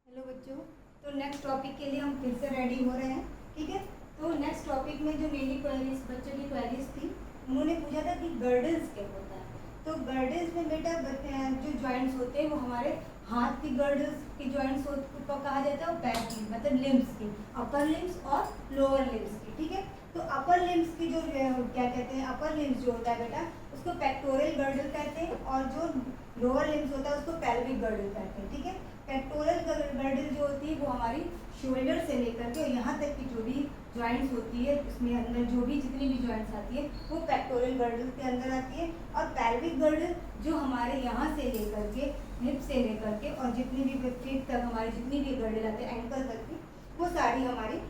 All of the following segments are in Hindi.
हेलो बच्चों। तो नेक्स्ट टॉपिक के लिए हम फिर से रेडी हो रहे हैं। ठीक है। तो नेक्स्ट टॉपिक में जो मेरी क्वेरीज बच्चों की क्वेरीज थी, उन्होंने पूछा था कि गर्डल्स क्या होता है। तो गर्डल्स में बेटा जो जॉइंट्स होते हैं वो हमारे हाथ की गर्डल्स की जॉइंट्स को कहा जाता है, और पैर की मतलब लिम्स की, अपर लिम्स और लोअर लिम्स की। ठीक है। तो अपर लिम्स की जो क्या कहते हैं, अपर लिम्स जो होता है बेटा उसको पेक्टोरल गर्डल कहते हैं, और जो लोअर लिम्स होता है उसको पेल्विक गर्डल कहते हैं। ठीक है। पेक्टोरल गर्डल जो होती है वो हमारी शोल्डर से लेकर के यहाँ तक की जो भी जॉइंट्स होती है, उसमें अंदर जो भी जितनी भी जॉइंट्स आती है वो पेक्टोरल गर्डल के अंदर आती है। और पेल्विक गर्डल जो हमारे यहाँ से लेकर के हिप से लेकर के और जितनी भी फीट तक हमारी जितनी भी गर्डल आती है एंकल तक की, वो सारी हमारी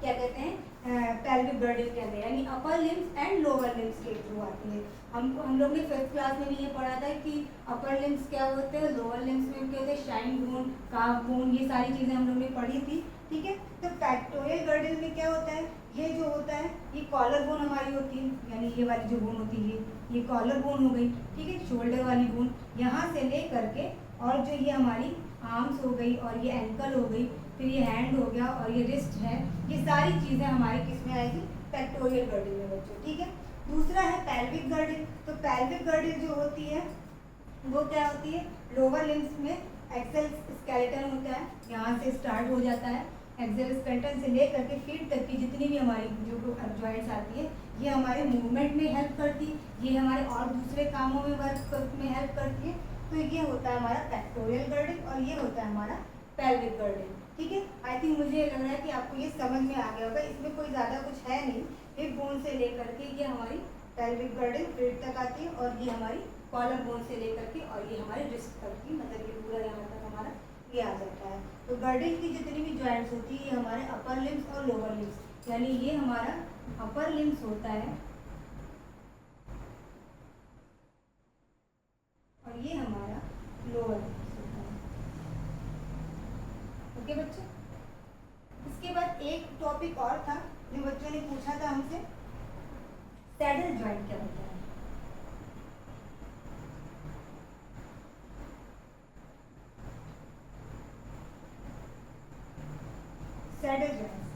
क्या कहते हैं पेल्विक गर्डल के अंदर, यानी upper limbs and lower limbs के थ्रू आती है। हम लोग ने 5th क्लास में भी ये पढ़ा था कि अपर लिम्स क्या होते हैं, लोअर लिम्स में क्या होते हैं, शाइन बोन, काफ बोन, ये सारी चीज़ें हम लोग ने पढ़ी थी। ठीक है। तो पेक्टोरल गर्डल में क्या होता है, ये जो होता है ये कॉलर बोन हमारी होती है, यानी ये वाली जो बोन होती है ये कॉलर बोन हो गई। ठीक है। शोल्डर वाली बोन यहाँ से ले करके, और जो ये हमारी आर्म्स हो गई और ये एंकल हो गई, फिर ये हैंड हो गया और ये रिस्ट है, ये सारी चीज़ें हमारी किस में आएगी, पेक्टोरियल गर्डल में बच्चों। ठीक है। दूसरा है पेल्विक गर्डल। तो पेल्विक गर्डल जो होती है वो क्या होती है, लोअर लिम्स में एक्सेल स्केलेटन होता है, यहाँ से स्टार्ट हो जाता है। एक्सेल स्केलेटन से लेकर के फीट तक की जितनी भी हमारी जो जॉइंट्स आती है ये हमारे मूवमेंट में हेल्प करती है, ये हमारे और दूसरे कामों में वर्क में हेल्प करती है। तो ये होता है हमारा पेक्टोरियल गर्डल और ये होता है हमारा पेल्विक गर्डल। ठीक है। आई थिंक मुझे लग रहा है कि आपको ये समझ में आ गया होगा, इसमें कोई ज़्यादा कुछ है नहीं। हिप बोन से लेकर के ये हमारी पेल्विक गर्डल पेट तक आती है, और ये हमारी कॉलर बोन से लेकर के और ये हमारे रिस्ट तक की, मतलब ये पूरा यहाँ तक हमारा ये आ जाता है। तो गर्डल की जितनी भी जॉइंट्स होती है ये हमारे अपर लिम्स और लोअर लिम्स, यानी ये हमारा अपर लिम्स होता है और ये हमारा लोअर लिम्स होता है। ओके बच्चों। इसके बाद एक टॉपिक और था जो बच्चों ने पूछा था हमसे, सैडल जॉइंट क्या होता है। सैडल जॉइंट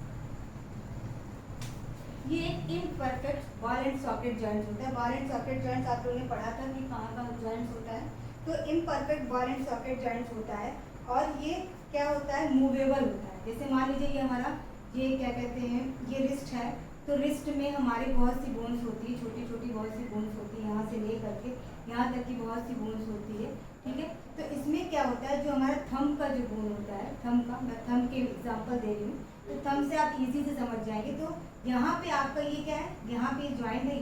ये एक imperfect ball and socket joint होता है। बॉल एंड सॉकेट जॉइंट्स आप लोगों ने पढ़ा था कि कहाँ कहाँ जॉइंट्स होता है। तो imperfect ball and socket joints होता है, और ये क्या होता है, मूवेबल होता है। जैसे मान लीजिए ये हमारा ये क्या कहते हैं, ये रिस्ट है, तो रिस्ट में हमारी बहुत सी बोन्स होती है, छोटी छोटी बहुत सी बोन्स होती है, यहाँ से ले करके यहाँ तक की बहुत सी बोन्स होती है। ठीक है। तो इसमें क्या होता है, जो हमारा थंब का जो बोन होता है, थंब का, मैं थंब के एग्जांपल दे रही हूँ, तो थंब से आप इजी से समझ जाएंगे। तो यहाँ पे आपका ये क्या है, यहाँ पे जॉइंट है,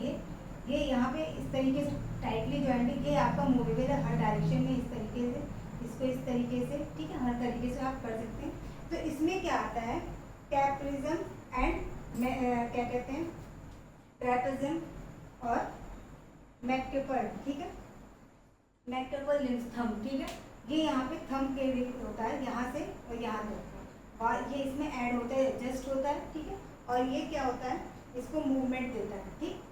ये यहाँ पे इस तरीके से टाइटली जॉइंट है, ये आपका मूवेबल है हर डायरेक्शन में, इस तरीके से, इसको इस तरीके से, ठीक है, हर तरीके से आप कर सकते हैं। तो इसमें क्या आता है, कैप्रिज्म एंड क्या कहते हैं, ट्रेपेजिज्म और मैक्टिपल। ठीक है। मैक्टिपल लिम्स थंब। ठीक है। ये यहाँ पे थंब के लिए होता है, यहाँ से और यहाँ तक, और ये इसमें ऐड होता है, एडजस्ट होता है। ठीक है। और ये क्या होता है, इसको मूवमेंट देता है। ठीक,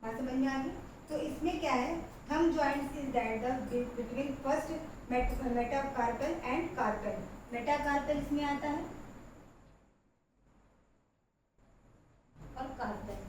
बात समझ में आ गई। तो इसमें क्या है, thumb joints is that the between first metacarpal and carpal. Metacarpal इसमें आता है और कार्पल।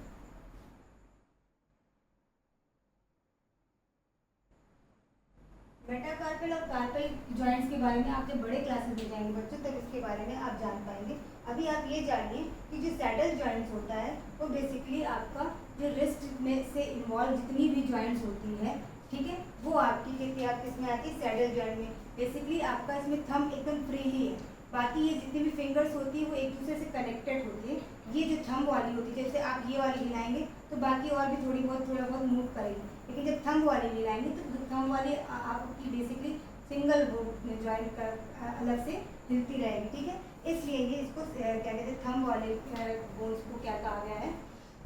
मेटाकार्पल और कार्पल जॉइंट्स के बारे में आपके बड़े क्लासेस में जाएंगे बच्चों, तब इसके बारे में आप जान पाएंगे। अभी आप ये जानिए कि जो सैडल जॉइंट्स होता है वो बेसिकली आपका जो रिस्ट में से इन्वॉल्व जितनी भी जॉइंट्स होती है, ठीक है, वो आपकी कहती है, आप किसमें आती है, सैडल जॉइंट में। बेसिकली आपका इसमें थंब एकदम फ्रीली है, बाकी ये जितनी भी फिंगर्स होती है वो एक दूसरे से कनेक्टेड होती है। ये जो थंब वाली होती है, जैसे आप ये वाली हिलाएंगे तो बाकी और भी थोड़ा बहुत मूव करेगी, लेकिन जब थंब वाली हिलाएंगे तो थंब वाली आपकी बेसिकली सिंगल जॉइंट का अलग से हिलती रहेगी। ठीक है। इसलिए ये इसको क्या कहते हैं, थंब वाले बोन्स को क्या कहा गया है,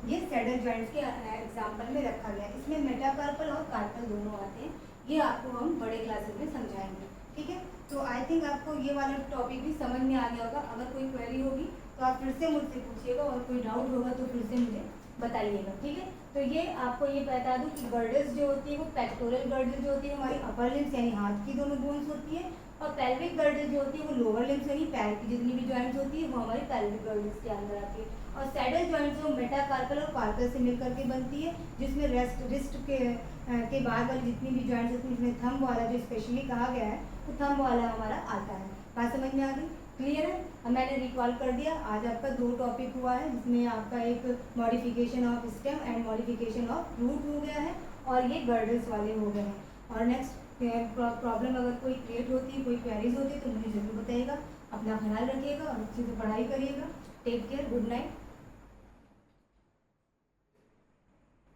ये सैडल जॉइंट्स के एग्जाम्पल में रखा गया है। इसमें मेटाकार्पल और कार्पल दोनों आते हैं, ये आपको हम बड़े क्लासेस में समझाएंगे। ठीक है। तो आई थिंक आपको ये वाला टॉपिक भी समझ में आ गया होगा। अगर कोई क्वेरी होगी तो आप फिर से मुझसे पूछिएगा, और कोई डाउट होगा तो फिर से मुझे बताइएगा। ठीक है। तो ये आपको ये बता दूं कि गर्डल्स जो होती है वो पेक्टोरल गर्डल जो होती है हमारी अपर लिम्स यानी हाथ की दोनों बोन्स होती है, और पेल्विक गर्डल जो होती है वो लोअर लिम्स यानी पैर की जितनी भी जॉइंट्स होती है वो हमारी पेल्विक गर्डल्स के अंदर आती है। और सैडल जॉइंट्स जो मेटाकार्पल और कार्पल से मिलकर के बनती है, जिसमें रिस्ट के बाद वाली जितनी भी जॉइंट्स होती है, जिसमें थंब वाला जो स्पेशली कहा गया है वो थंब वाला हमारा आता है। बात समझ में आ गई? क्लियर है? अब मैंने रिकॉल कर दिया। आज आपका 2 टॉपिक हुआ है, जिसमें आपका एक modification of stem and modification of root हो गया है और ये गर्डल्स वाले हो गए हैं। और नेक्स्ट प्रॉब्लम अगर कोई क्रिएट होती है, कोई क्वेरीज होती है तो मुझे ज़रूर बताइएगा। अपना ख्याल रखिएगा और अच्छे से पढ़ाई करिएगा। Take care, good night.